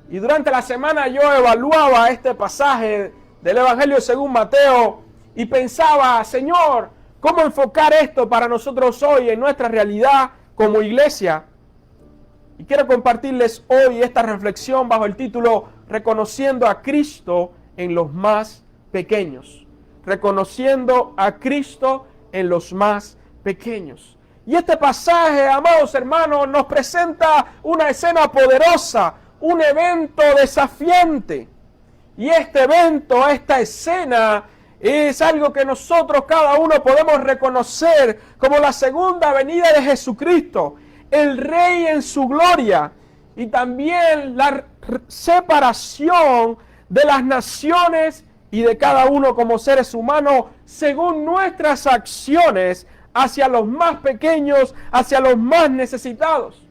Y durante la semana yo evaluaba este pasaje del Evangelio según Mateo y pensaba, Señor, ¿cómo enfocar esto para nosotros hoy en nuestra realidad como iglesia? Y quiero compartirles hoy esta reflexión bajo el título Reconociendo a Cristo en los más pequeños. Reconociendo a Cristo en los más pequeños. Y este pasaje, amados hermanos, nos presenta una escena poderosa, un evento desafiante. Y este evento, esta escena, es algo que nosotros cada uno podemos reconocer como la segunda venida de Jesucristo, el Rey en su gloria, y también la separación de las naciones y de cada uno como seres humanos según nuestras acciones hacia los más pequeños, hacia los más necesitados.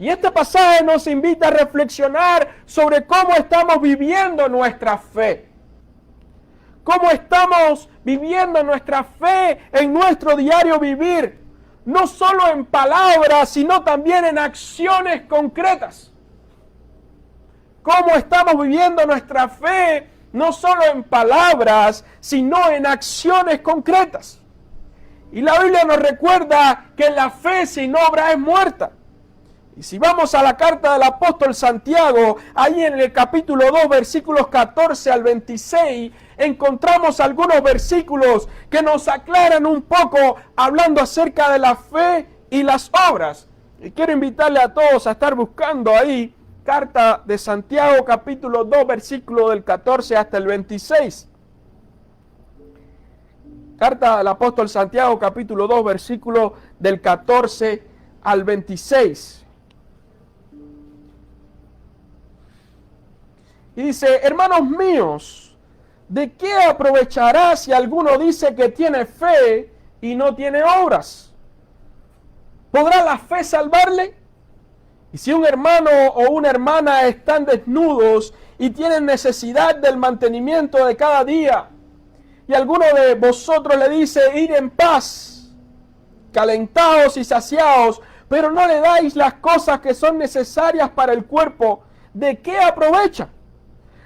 Y este pasaje nos invita a reflexionar sobre cómo estamos viviendo nuestra fe. Cómo estamos viviendo nuestra fe en nuestro diario vivir. No solo en palabras, sino también en acciones concretas. Cómo estamos viviendo nuestra fe, no solo en palabras, sino en acciones concretas. Y la Biblia nos recuerda que la fe sin obra es muerta. Y si vamos a la carta del apóstol Santiago, ahí en el capítulo 2, versículos 14 al 26, encontramos algunos versículos que nos aclaran un poco hablando acerca de la fe y las obras. Y quiero invitarle a todos a estar buscando ahí, carta de Santiago, capítulo 2, versículo del 14 hasta el 26. Carta del apóstol Santiago, capítulo 2, versículo del 14 al 26. Y dice, hermanos míos, ¿de qué aprovechará si alguno dice que tiene fe y no tiene obras? ¿Podrá la fe salvarle? Y si un hermano o una hermana están desnudos y tienen necesidad del mantenimiento de cada día, y alguno de vosotros le dice, id en paz, calentados y saciados, pero no le dais las cosas que son necesarias para el cuerpo, ¿de qué aprovecha?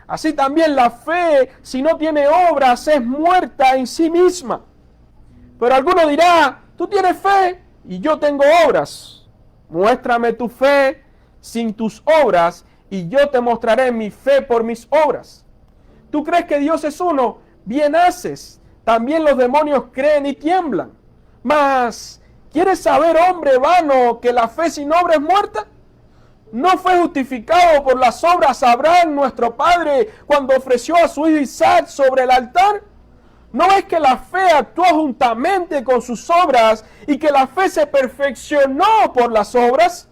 Así también la fe, si no tiene obras, es muerta en sí misma. Pero alguno dirá, tú tienes fe y yo tengo obras. Muéstrame tu fe sin tus obras y yo te mostraré mi fe por mis obras. ¿Tú crees que Dios es uno? Bien haces. También los demonios creen y tiemblan. Mas, ¿quieres saber, hombre vano, que la fe sin obra es muerta? ¿No fue justificado por las obras Abraham, nuestro padre, cuando ofreció a su hijo Isaac sobre el altar? ¿No es que la fe actuó juntamente con sus obras y que la fe se perfeccionó por las obras?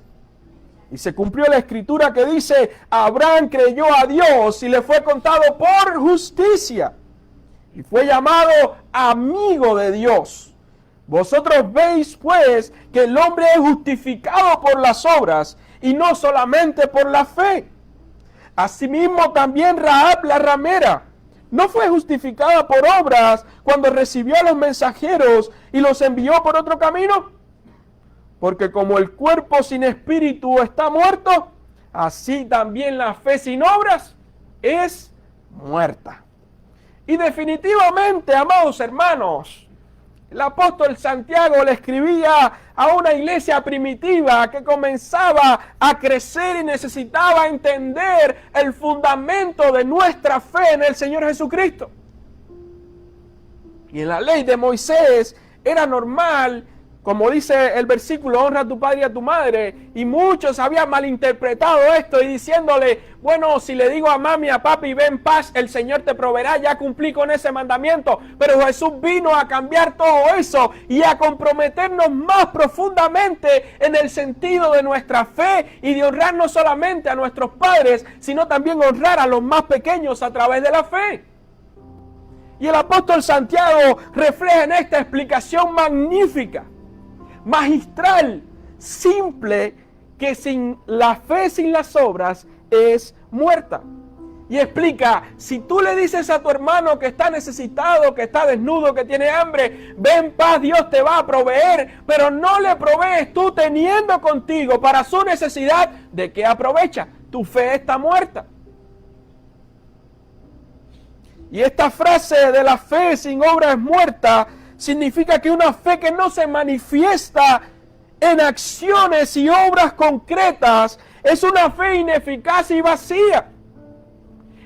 Y se cumplió la escritura que dice, Abraham creyó a Dios y le fue contado por justicia. Y fue llamado amigo de Dios. Vosotros veis pues que el hombre es justificado por las obras y no solamente por la fe. Asimismo también Rahab la ramera no fue justificada por obras cuando recibió a los mensajeros y los envió por otro camino. Porque como el cuerpo sin espíritu está muerto, así también la fe sin obras es muerta. Y definitivamente, amados hermanos, el apóstol Santiago le escribía a una iglesia primitiva que comenzaba a crecer y necesitaba entender el fundamento de nuestra fe en el Señor Jesucristo. Y en la ley de Moisés era normal, como dice el versículo, honra a tu padre y a tu madre, y muchos habían malinterpretado esto y diciéndole, bueno, si le digo a mami, a papi, ve en paz, el Señor te proveerá, ya cumplí con ese mandamiento. Pero Jesús vino a cambiar todo eso y a comprometernos más profundamente en el sentido de nuestra fe y de honrar no solamente a nuestros padres, sino también honrar a los más pequeños a través de la fe. Y el apóstol Santiago refleja en esta explicación magnífica, magistral, simple, que sin la fe, sin las obras, es muerta. Y explica, si tú le dices a tu hermano que está necesitado, que está desnudo, que tiene hambre, ve en paz, Dios te va a proveer, pero no le provees tú teniendo contigo para su necesidad, ¿de qué aprovecha? tu fe está muerta. Y esta frase de la fe sin obra es muerta significa que una fe que no se manifiesta en acciones y obras concretas es una fe ineficaz y vacía.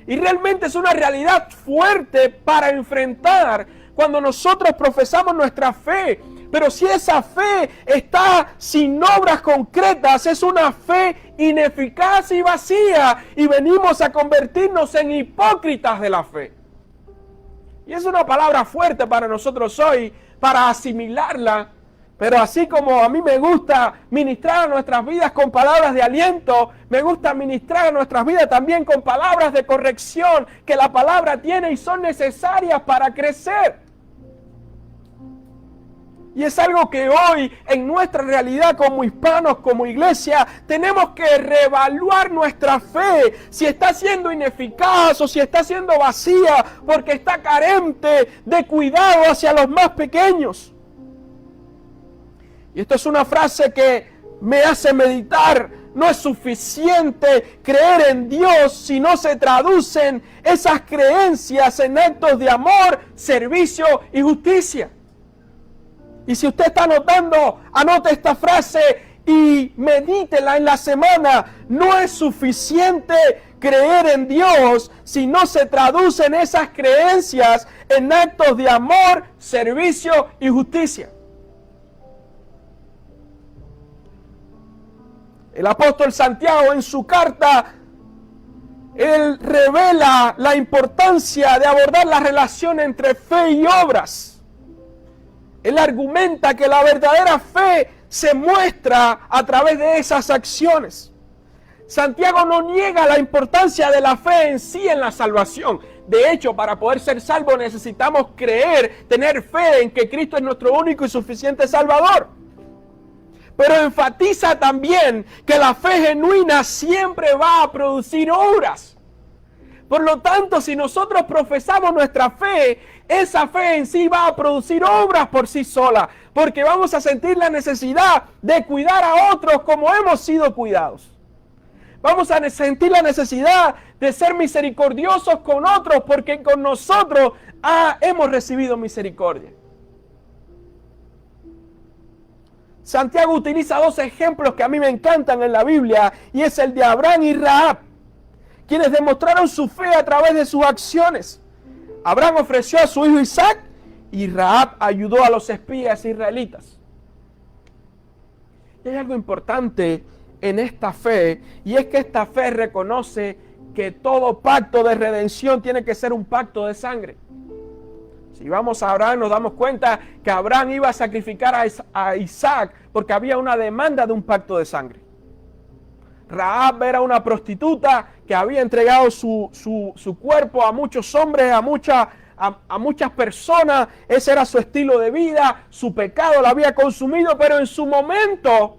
Y realmente es una realidad fuerte para enfrentar cuando nosotros profesamos nuestra fe. Pero si esa fe está sin obras concretas, es una fe ineficaz y vacía. Y venimos a convertirnos en hipócritas de la fe. Y es una palabra fuerte para nosotros hoy, para asimilarla. Pero así como a mí me gusta ministrar a nuestras vidas con palabras de aliento, me gusta ministrar a nuestras vidas también con palabras de corrección que la palabra tiene y son necesarias para crecer. Y es algo que hoy en nuestra realidad como hispanos, como iglesia, tenemos que reevaluar nuestra fe, si está siendo ineficaz o si está siendo vacía, porque está carente de cuidado hacia los más pequeños. Y esto es una frase que me hace meditar. No es suficiente creer en Dios si no se traducen esas creencias en actos de amor, servicio y justicia. Y si usted está anotando, anote esta frase y medítela en la semana. No es suficiente creer en Dios si no se traducen esas creencias en actos de amor, servicio y justicia. El apóstol Santiago en su carta, él revela la importancia de abordar la relación entre fe y obras. Él argumenta que la verdadera fe se muestra a través de esas acciones. Santiago no niega la importancia de la fe en sí en la salvación. De hecho, para poder ser salvos necesitamos creer, tener fe en que Cristo es nuestro único y suficiente Salvador. Pero enfatiza también que la fe genuina siempre va a producir obras. Por lo tanto, si nosotros profesamos nuestra fe, esa fe en sí va a producir obras por sí sola, porque vamos a sentir la necesidad de cuidar a otros como hemos sido cuidados. Vamos a sentir la necesidad de ser misericordiosos con otros, porque con nosotros hemos recibido misericordia. Santiago utiliza dos ejemplos que a mí me encantan en la Biblia, y es el de Abraham y Rahab, quienes demostraron su fe a través de sus acciones. Abraham ofreció a su hijo Isaac y Rahab ayudó a los espías israelitas. Y hay algo importante en esta fe, y es que esta fe reconoce que todo pacto de redención tiene que ser un pacto de sangre. Si vamos a Abraham, nos damos cuenta que Abraham iba a sacrificar a Isaac porque había una demanda de un pacto de sangre. Rahab era una prostituta que había entregado su cuerpo a muchos hombres, a muchas personas. Ese era su estilo de vida, su pecado la había consumido, pero en su momento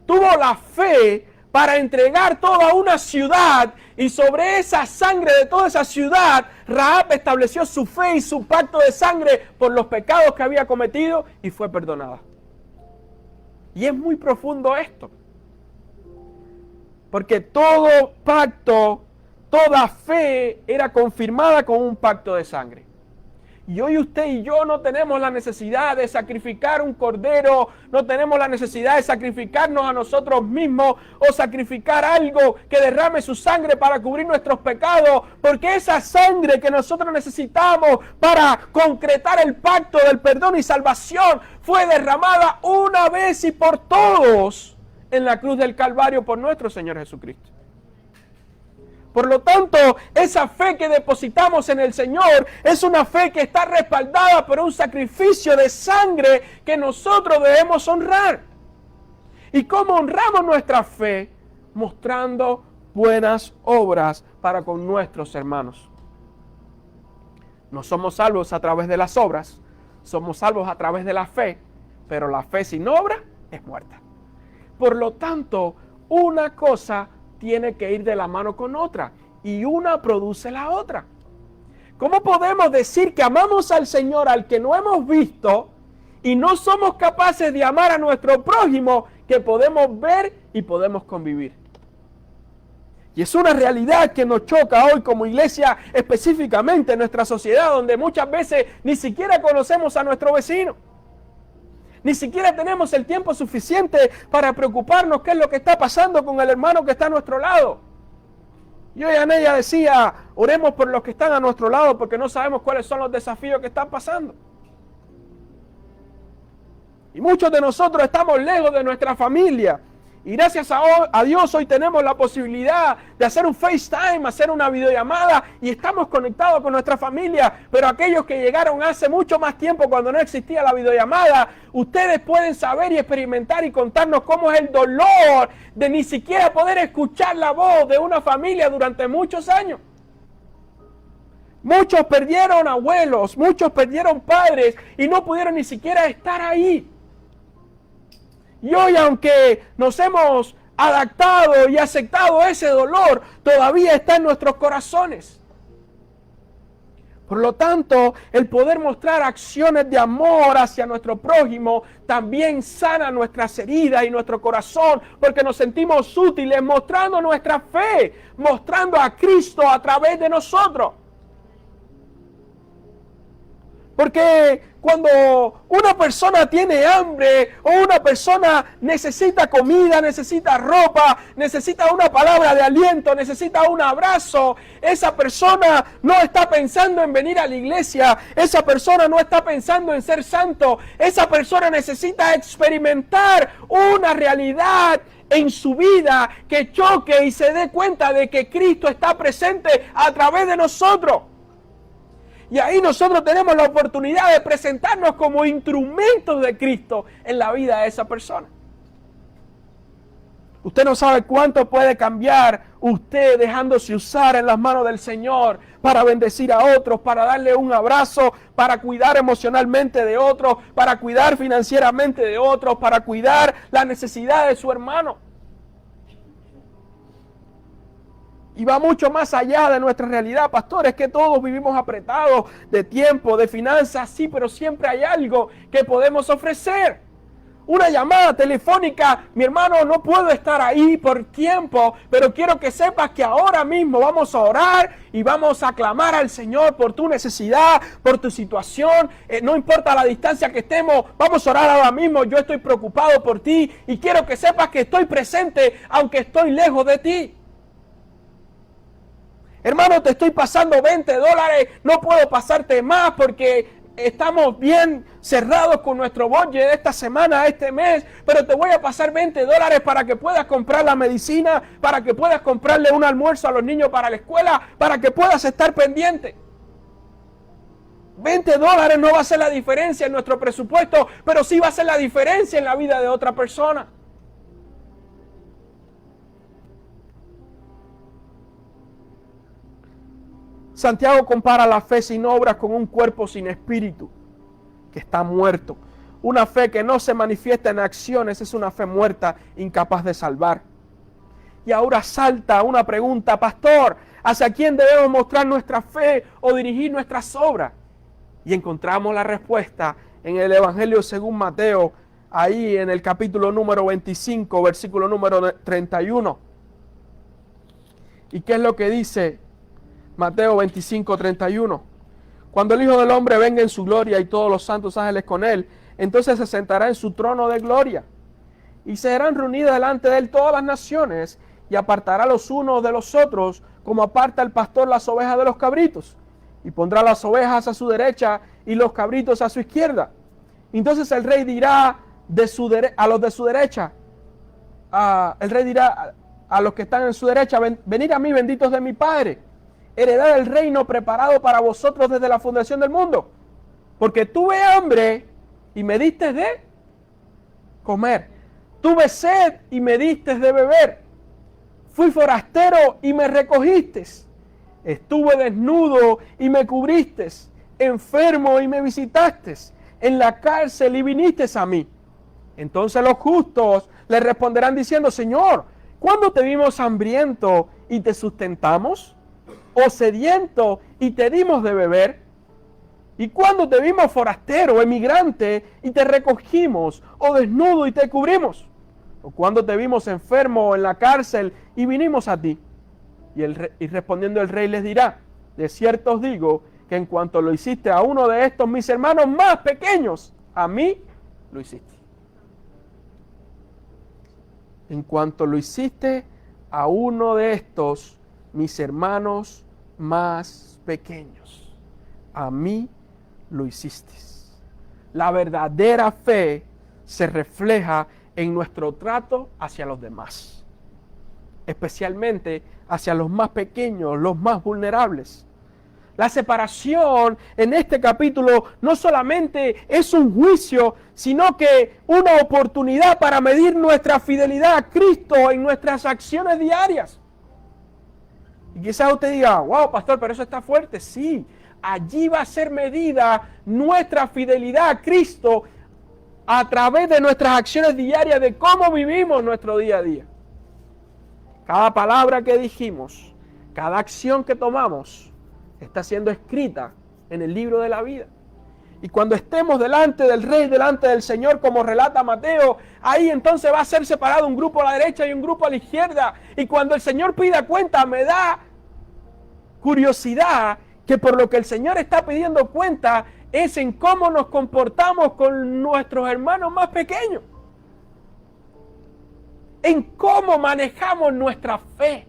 tuvo la fe para entregar toda una ciudad, y sobre esa sangre de toda esa ciudad, Rahab estableció su fe y su pacto de sangre por los pecados que había cometido y fue perdonada. Y es muy profundo esto, porque todo pacto, toda fe era confirmada con un pacto de sangre. Y hoy usted y yo no tenemos la necesidad de sacrificar un cordero, no tenemos la necesidad de sacrificarnos a nosotros mismos o sacrificar algo que derrame su sangre para cubrir nuestros pecados, porque esa sangre que nosotros necesitamos para concretar el pacto del perdón y salvación fue derramada una vez y por todos en la cruz del Calvario por nuestro Señor Jesucristo. Por lo tanto, esa fe que depositamos en el Señor es una fe que está respaldada por un sacrificio de sangre que nosotros debemos honrar. ¿Y cómo honramos nuestra fe? Mostrando buenas obras para con nuestros hermanos. No somos salvos a través de las obras, somos salvos a través de la fe, pero la fe sin obra es muerta. Por lo tanto, una cosa tiene que ir de la mano con otra, y una produce la otra. ¿Cómo podemos decir que amamos al Señor al que no hemos visto y no somos capaces de amar a nuestro prójimo que podemos ver y podemos convivir? Y es una realidad que nos choca hoy como iglesia, específicamente en nuestra sociedad, donde muchas veces ni siquiera conocemos a nuestro vecino. Ni siquiera tenemos el tiempo suficiente para preocuparnos qué es lo que está pasando con el hermano que está a nuestro lado. Yo y Anella decía, oremos por los que están a nuestro lado porque no sabemos cuáles son los desafíos que están pasando. Y muchos de nosotros estamos lejos de nuestra familia. Y gracias a Dios hoy tenemos la posibilidad de hacer un FaceTime, hacer una videollamada y estamos conectados con nuestra familia. Pero aquellos que llegaron hace mucho más tiempo cuando no existía la videollamada, ustedes pueden saber y experimentar y contarnos cómo es el dolor de ni siquiera poder escuchar la voz de una familia durante muchos años. Muchos perdieron abuelos, muchos perdieron padres y no pudieron ni siquiera estar ahí. Y hoy, aunque nos hemos adaptado y aceptado ese dolor, todavía está en nuestros corazones. Por lo tanto, el poder mostrar acciones de amor hacia nuestro prójimo también sana nuestras heridas y nuestro corazón, porque nos sentimos útiles mostrando nuestra fe, mostrando a Cristo a través de nosotros. Porque cuando una persona tiene hambre o una persona necesita comida, necesita ropa, necesita una palabra de aliento, necesita un abrazo, esa persona no está pensando en venir a la iglesia, esa persona no está pensando en ser santo, esa persona necesita experimentar una realidad en su vida que choque y se dé cuenta de que Cristo está presente a través de nosotros. Y ahí nosotros tenemos la oportunidad de presentarnos como instrumentos de Cristo en la vida de esa persona. Usted no sabe cuánto puede cambiar usted dejándose usar en las manos del Señor para bendecir a otros, para darle un abrazo, para cuidar emocionalmente de otros, para cuidar financieramente de otros, para cuidar la necesidad de su hermano. Y va mucho más allá de nuestra realidad, pastor. Es que todos vivimos apretados de tiempo, de finanzas, sí, pero siempre hay algo que podemos ofrecer. Una llamada telefónica, mi hermano, no puedo estar ahí por tiempo, pero quiero que sepas que ahora mismo vamos a orar y vamos a clamar al Señor por tu necesidad, por tu situación. No importa la distancia que estemos, vamos a orar ahora mismo. Yo estoy preocupado por ti y quiero que sepas que estoy presente, aunque estoy lejos de ti. Hermano, te estoy pasando $20, no puedo pasarte más porque estamos bien cerrados con nuestro budget de esta semana, este mes, pero te voy a pasar $20 para que puedas comprar la medicina, para que puedas comprarle un almuerzo a los niños para la escuela, para que puedas estar pendiente. $20 no va a hacer la diferencia en nuestro presupuesto, pero sí va a hacer la diferencia en la vida de otra persona. Santiago compara la fe sin obras con un cuerpo sin espíritu, que está muerto. Una fe que no se manifiesta en acciones es una fe muerta, incapaz de salvar. Y ahora salta una pregunta, pastor, ¿hacia quién debemos mostrar nuestra fe o dirigir nuestras obras? Y encontramos la respuesta en el Evangelio según Mateo, ahí en el capítulo número 25, versículo número 31. ¿Y qué es lo que dice Mateo 25, 31? Cuando el Hijo del Hombre venga en su gloria y todos los santos ángeles con él, entonces se sentará en su trono de gloria. Y serán reunidas delante de él todas las naciones, y apartará los unos de los otros, como aparta el pastor las ovejas de los cabritos. Y pondrá las ovejas a su derecha y los cabritos a su izquierda. Entonces el rey dirá a los de su derecha, el rey dirá a los que están en su derecha, venid a mí, benditos de mi Padre, heredad el reino preparado para vosotros desde la fundación del mundo. Porque tuve hambre y me diste de comer. Tuve sed y me diste de beber. Fui forastero y me recogiste. Estuve desnudo y me cubriste. Enfermo y me visitaste. En la cárcel y viniste a mí. Entonces los justos le responderán diciendo, Señor, ¿cuándo te vimos hambriento y te sustentamos? ¿O sediento y te dimos de beber? ¿Y cuándo te vimos forastero, emigrante y te recogimos? ¿O desnudo y te cubrimos? ¿O cuándo te vimos enfermo en la cárcel y vinimos a ti? Y respondiendo el rey les dirá: de cierto os digo que en cuanto lo hiciste a uno de estos mis hermanos más pequeños, a mí lo hiciste. En cuanto lo hiciste a uno de estos mis hermanos más pequeños, a mí lo hiciste. La verdadera fe se refleja en nuestro trato hacia los demás, especialmente hacia los más pequeños, los más vulnerables. La separación en este capítulo no solamente es un juicio, sino que una oportunidad para medir nuestra fidelidad a Cristo en nuestras acciones diarias. Y quizás usted diga: wow, pastor, pero eso está fuerte. Sí, allí va a ser medida nuestra fidelidad a Cristo a través de nuestras acciones diarias, de cómo vivimos nuestro día a día. Cada palabra que dijimos, cada acción que tomamos, está siendo escrita en el libro de la vida. Y cuando estemos delante del Rey, delante del Señor, como relata Mateo, ahí entonces va a ser separado un grupo a la derecha y un grupo a la izquierda. Y cuando el Señor pida cuenta, me da curiosidad que por lo que el Señor está pidiendo cuenta es en cómo nos comportamos con nuestros hermanos más pequeños. En cómo manejamos nuestra fe.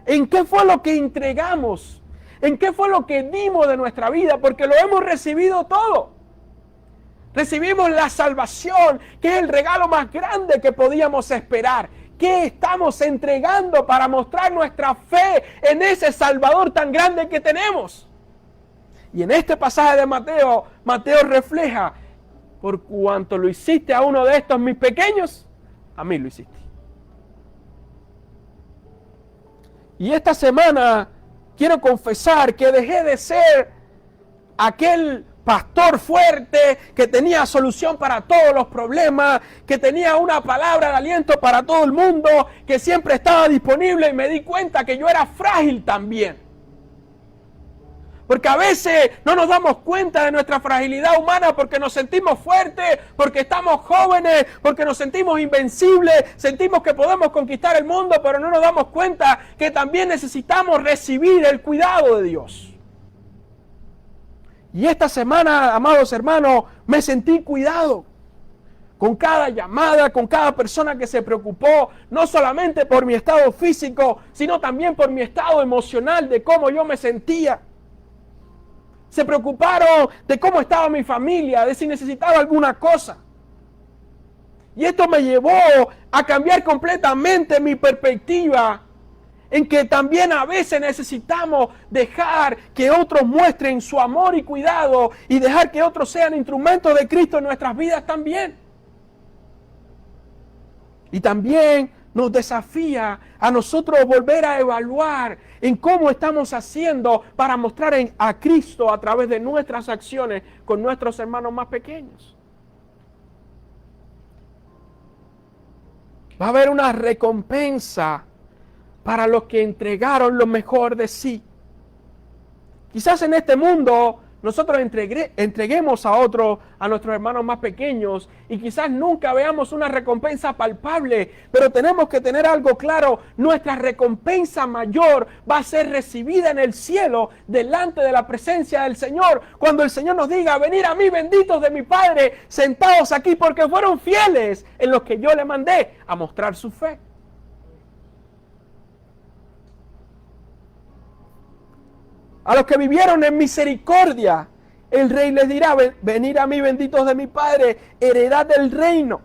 ¿En qué fue lo que entregamos? ¿En qué fue lo que dimos de nuestra vida? Porque lo hemos recibido todo. Recibimos la salvación, que es el regalo más grande que podíamos esperar. ¿Qué estamos entregando para mostrar nuestra fe en ese Salvador tan grande que tenemos? Y en este pasaje de Mateo, Mateo refleja: por cuanto lo hiciste a uno de estos mis pequeños, a mí lo hiciste. Y esta semana quiero confesar que dejé de ser aquel pastor fuerte que tenía solución para todos los problemas, que tenía una palabra de aliento para todo el mundo, que siempre estaba disponible, y me di cuenta que yo era frágil también. Porque a veces no nos damos cuenta de nuestra fragilidad humana porque nos sentimos fuertes, porque estamos jóvenes, porque nos sentimos invencibles, sentimos que podemos conquistar el mundo, pero no nos damos cuenta que también necesitamos recibir el cuidado de Dios. Y esta semana, amados hermanos, me sentí cuidado. Con cada llamada, con cada persona que se preocupó, no solamente por mi estado físico, sino también por mi estado emocional, de cómo yo me sentía. Se preocuparon de cómo estaba mi familia, de si necesitaba alguna cosa. Y esto me llevó a cambiar completamente mi perspectiva, en que también a veces necesitamos dejar que otros muestren su amor y cuidado, y dejar que otros sean instrumentos de Cristo en nuestras vidas también. Y también nos desafía a nosotros volver a evaluar en cómo estamos haciendo para mostrar a Cristo a través de nuestras acciones con nuestros hermanos más pequeños. Va a haber una recompensa para los que entregaron lo mejor de sí. Quizás en este mundo nosotros entreguemos a nuestros hermanos más pequeños, y quizás nunca veamos una recompensa palpable, pero tenemos que tener algo claro: nuestra recompensa mayor va a ser recibida en el cielo, delante de la presencia del Señor, cuando el Señor nos diga: venid a mí, benditos de mi Padre, sentados aquí porque fueron fieles en los que yo le mandé a mostrar su fe. A los que vivieron en misericordia, el Rey les dirá: venid a mí, benditos de mi Padre, heredad del reino.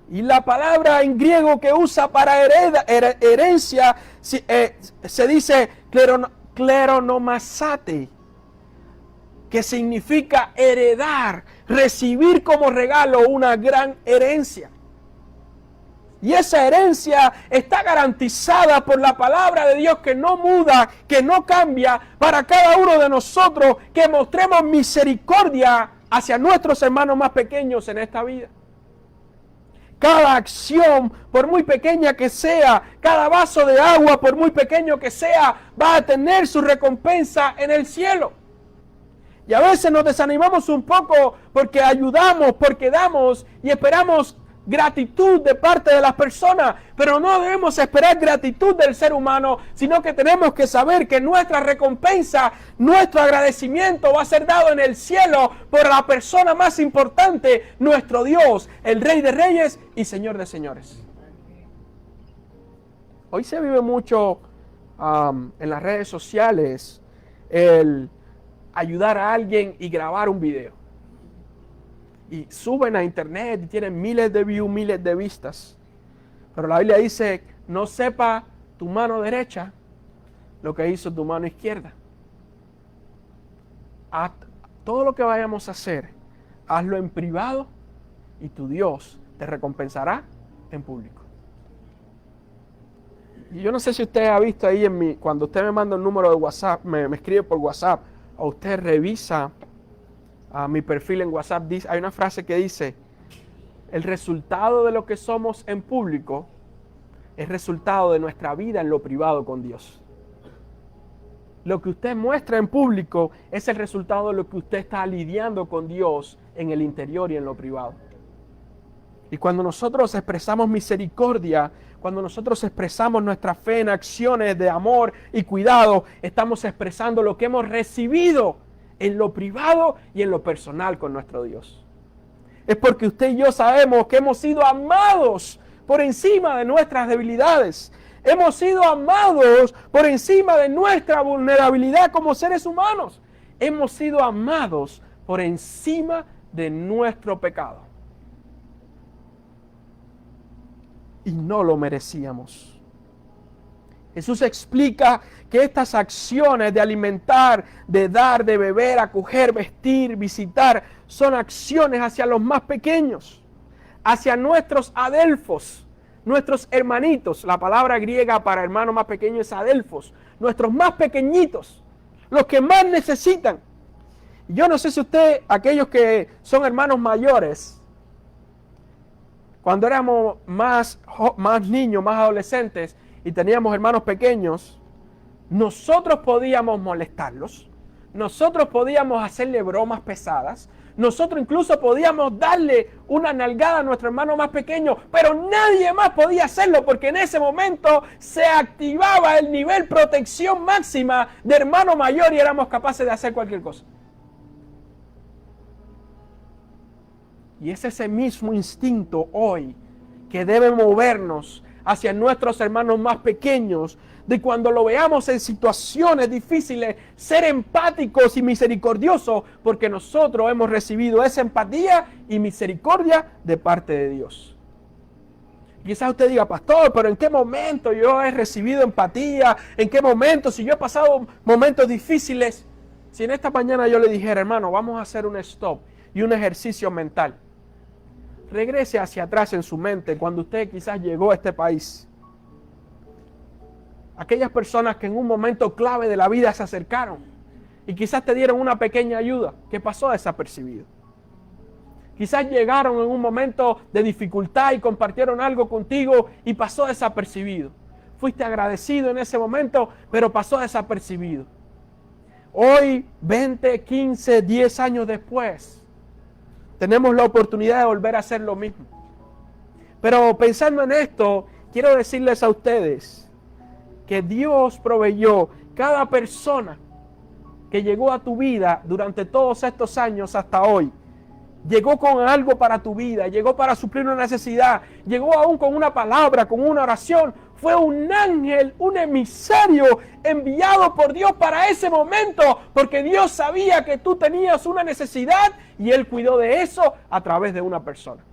Y la palabra en griego que usa para herencia se dice kleronomasate, que significa heredar, recibir como regalo una gran herencia. Y esa herencia está garantizada por la palabra de Dios, que no muda, que no cambia, para cada uno de nosotros, que mostremos misericordia hacia nuestros hermanos más pequeños en esta vida. Cada acción, por muy pequeña que sea, cada vaso de agua, por muy pequeño que sea, va a tener su recompensa en el cielo. Y a veces nos desanimamos un poco porque ayudamos, porque damos y esperamos gratitud de parte de las personas, pero no debemos esperar gratitud del ser humano, sino que tenemos que saber que nuestra recompensa, nuestro agradecimiento va a ser dado en el cielo por la persona más importante, nuestro Dios, el Rey de Reyes y Señor de Señores. Hoy se vive mucho en las redes sociales el ayudar a alguien y grabar un video. Y suben a internet y tienen miles de views, miles de vistas. Pero la Biblia dice, no sepa tu mano derecha lo que hizo tu mano izquierda. Haz todo lo que vayamos a hacer, hazlo en privado y tu Dios te recompensará en público. Y yo no sé si usted ha visto ahí cuando usted me manda un número de WhatsApp, me escribe por WhatsApp, o usted revisa mi perfil en WhatsApp, hay una frase que dice, el resultado de lo que somos en público es resultado de nuestra vida en lo privado con Dios. Lo que usted muestra en público es el resultado de lo que usted está lidiando con Dios en el interior y en lo privado. Y cuando nosotros expresamos misericordia, cuando nosotros expresamos nuestra fe en acciones de amor y cuidado, estamos expresando lo que hemos recibido en lo privado y en lo personal con nuestro Dios. Es porque usted y yo sabemos que hemos sido amados por encima de nuestras debilidades. Hemos sido amados por encima de nuestra vulnerabilidad como seres humanos. Hemos sido amados por encima de nuestro pecado. Y no lo merecíamos. Jesús explica que estas acciones de alimentar, de dar, de beber, acoger, vestir, visitar, son acciones hacia los más pequeños, hacia nuestros adelfos, nuestros hermanitos. La palabra griega para hermano más pequeño es adelfos, nuestros más pequeñitos, los que más necesitan. Yo no sé si usted, aquellos que son hermanos mayores, cuando éramos más niños, más adolescentes y teníamos hermanos pequeños, nosotros podíamos molestarlos, nosotros podíamos hacerle bromas pesadas, nosotros incluso podíamos darle una nalgada a nuestro hermano más pequeño, pero nadie más podía hacerlo porque en ese momento se activaba el nivel protección máxima de hermano mayor y éramos capaces de hacer cualquier cosa. Y es ese mismo instinto hoy que debe movernos hacia nuestros hermanos más pequeños, de cuando lo veamos en situaciones difíciles, ser empáticos y misericordiosos, porque nosotros hemos recibido esa empatía y misericordia de parte de Dios. Quizás usted diga, pastor, pero ¿en qué momento yo he recibido empatía? ¿En qué momento? Si yo he pasado momentos difíciles. Si en esta mañana yo le dijera, hermano, vamos a hacer un stop y un ejercicio mental. Regrese hacia atrás en su mente cuando usted quizás llegó a este país. Aquellas personas que en un momento clave de la vida se acercaron y quizás te dieron una pequeña ayuda que pasó desapercibido. Quizás llegaron en un momento de dificultad y compartieron algo contigo y pasó desapercibido. Fuiste agradecido en ese momento, pero pasó desapercibido. Hoy, 20, 15, 10 años después, tenemos la oportunidad de volver a hacer lo mismo. Pero pensando en esto, quiero decirles a ustedes que Dios proveyó cada persona que llegó a tu vida durante todos estos años hasta hoy. Llegó con algo para tu vida, llegó para suplir una necesidad, llegó aún con una palabra, con una oración. Fue un ángel, un emisario enviado por Dios para ese momento, porque Dios sabía que tú tenías una necesidad y Él cuidó de eso a través de una persona.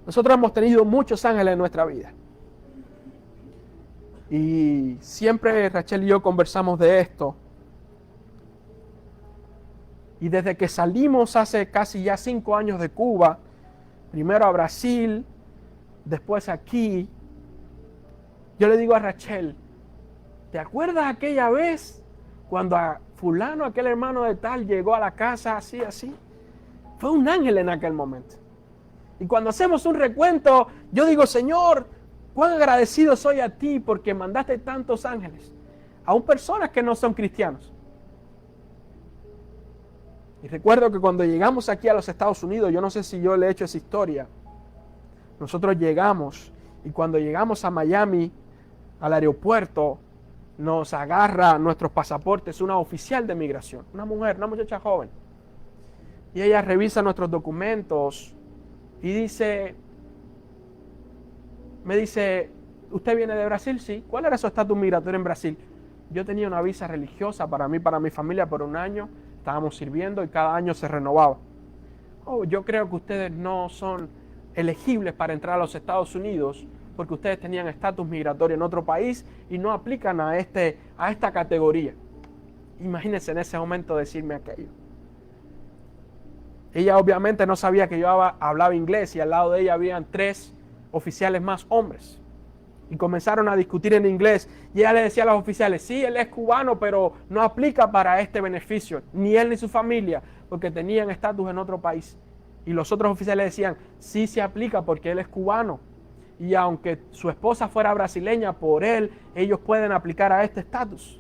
Nosotros hemos tenido muchos ángeles en nuestra vida. Y siempre Rachel y yo conversamos de esto. Y desde que salimos hace casi ya 5 años de Cuba, primero a Brasil, después aquí, yo le digo a Rachel, ¿te acuerdas aquella vez cuando a fulano, aquel hermano de tal, llegó a la casa así, así? Fue un ángel en aquel momento. Y cuando hacemos un recuento, yo digo, Señor, cuán agradecido soy a ti porque mandaste tantos ángeles, aún personas que no son cristianos. Y recuerdo que cuando llegamos aquí a los Estados Unidos, yo no sé si yo le he hecho esa historia, nosotros llegamos y cuando llegamos a Miami, al aeropuerto, nos agarra nuestros pasaportes una oficial de migración, una mujer, una muchacha joven. Y ella revisa nuestros documentos y me dice, ¿usted viene de Brasil? Sí. ¿Cuál era su estatus migratorio en Brasil? Yo tenía una visa religiosa para mí, para mi familia por un año. Estábamos sirviendo y cada año se renovaba. Oh, yo creo que ustedes no son elegibles para entrar a los Estados Unidos porque ustedes tenían estatus migratorio en otro país y no aplican a esta categoría. Imagínense en ese momento decirme aquello. Ella obviamente no sabía que yo hablaba inglés y al lado de ella habían 3 oficiales más hombres. Y comenzaron a discutir en inglés y ella le decía a los oficiales, sí, él es cubano, pero no aplica para este beneficio, ni él ni su familia, porque tenían estatus en otro país. Y los otros oficiales decían, sí se aplica porque él es cubano. Y aunque su esposa fuera brasileña, por él, ellos pueden aplicar a este estatus.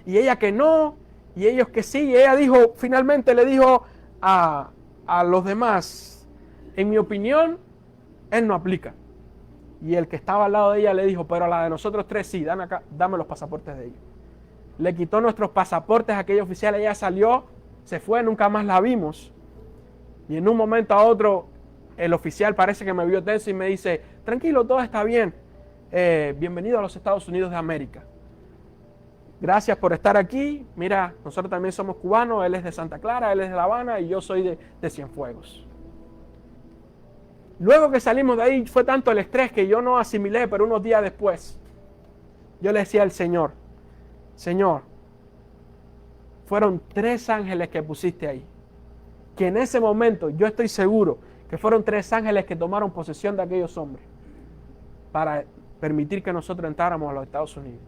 Y ella que no, y ellos que sí. Y ella dijo, finalmente le dijo a los demás, en mi opinión, él no aplica. Y el que estaba al lado de ella le dijo, pero a la de nosotros 3 sí, dame los pasaportes de ellos. Le quitó nuestros pasaportes a aquella oficial, ella salió, se fue, nunca más la vimos. Y en un momento a otro, el oficial parece que me vio tenso y me dice, tranquilo, todo está bien, bienvenido a los Estados Unidos de América. Gracias por estar aquí, mira, nosotros también somos cubanos, él es de Santa Clara, él es de La Habana y yo soy de Cienfuegos. Luego que salimos de ahí fue tanto el estrés que yo no asimilé, pero unos días después yo le decía al Señor, Señor, fueron 3 ángeles que pusiste ahí, que en ese momento yo estoy seguro que fueron 3 ángeles que tomaron posesión de aquellos hombres para permitir que nosotros entráramos a los Estados Unidos.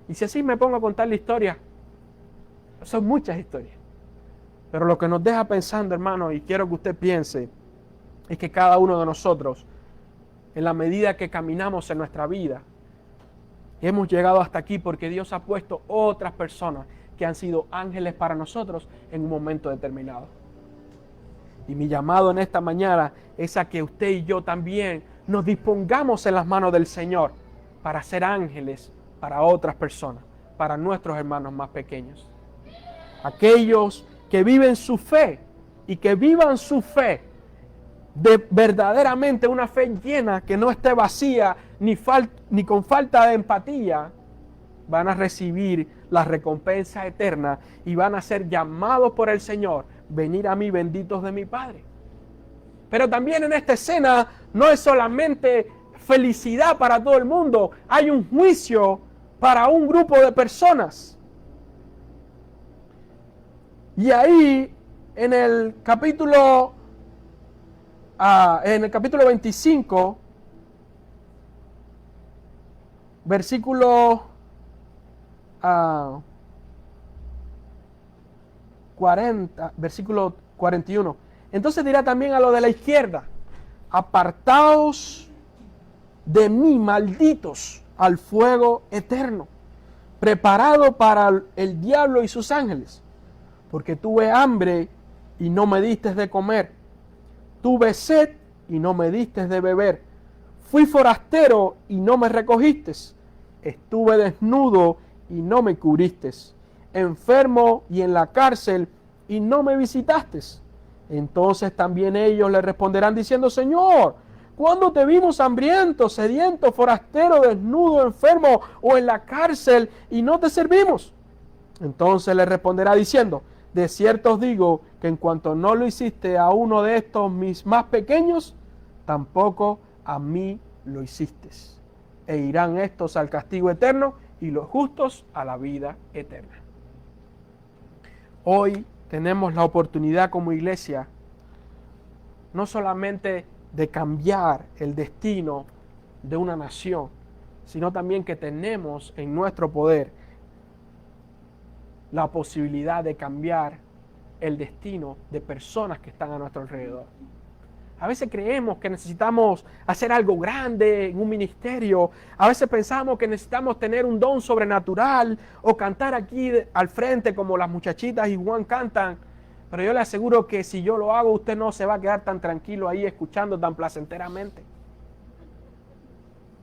Y si así me pongo a contar la historia, son muchas historias, pero lo que nos deja pensando, hermano, y quiero que usted piense, es que cada uno de nosotros, en la medida que caminamos en nuestra vida, hemos llegado hasta aquí porque Dios ha puesto otras personas que han sido ángeles para nosotros en un momento determinado. Y mi llamado en esta mañana es a que usted y yo también nos dispongamos en las manos del Señor para ser ángeles para otras personas, para nuestros hermanos más pequeños. Aquellos que viven su fe y que vivan su fe de verdaderamente una fe llena, que no esté vacía ni con falta de empatía, van a recibir la recompensa eterna y van a ser llamados por el Señor, venid a mí benditos de mi Padre. Pero también en esta escena no es solamente felicidad para todo el mundo, hay un juicio para un grupo de personas. Y ahí en el capítulo 25, versículo 40, versículo 41. Entonces dirá también a lo de la izquierda, apartaos de mí, malditos, al fuego eterno, preparado para el diablo y sus ángeles, porque tuve hambre y no me diste de comer, tuve sed y no me diste de beber, fui forastero y no me recogiste, estuve desnudo y no me cubriste, enfermo y en la cárcel y no me visitaste. Entonces también ellos le responderán diciendo, Señor, ¿cuándo te vimos hambriento, sediento, forastero, desnudo, enfermo o en la cárcel y no te servimos? Entonces le responderá diciendo, de cierto os digo que en cuanto no lo hiciste a uno de estos mis más pequeños, tampoco a mí lo hiciste. E irán estos al castigo eterno y los justos a la vida eterna. Hoy tenemos la oportunidad como iglesia no solamente de cambiar el destino de una nación, sino también que tenemos en nuestro poder la posibilidad de cambiar el destino de personas que están a nuestro alrededor. A veces creemos que necesitamos hacer algo grande en un ministerio. A veces pensamos que necesitamos tener un don sobrenatural o cantar aquí al frente como las muchachitas y Juan cantan. Pero yo le aseguro que si yo lo hago, usted no se va a quedar tan tranquilo ahí escuchando tan placenteramente.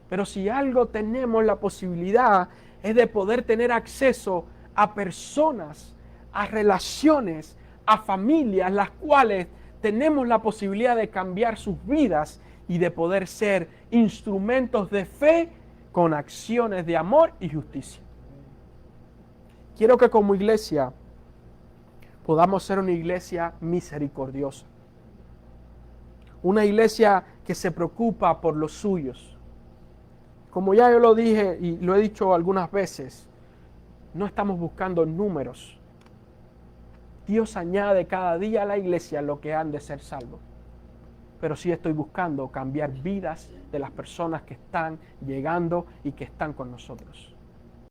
Pero si algo tenemos la posibilidad es de poder tener acceso a personas, a relaciones, a familias, las cuales tenemos la posibilidad de cambiar sus vidas y de poder ser instrumentos de fe con acciones de amor y justicia. Quiero que como iglesia podamos ser una iglesia misericordiosa. Una iglesia que se preocupa por los suyos. Como ya yo lo dije y lo he dicho algunas veces, no estamos buscando números. Dios añade cada día a la iglesia lo que han de ser salvos. Pero sí estoy buscando cambiar vidas de las personas que están llegando y que están con nosotros.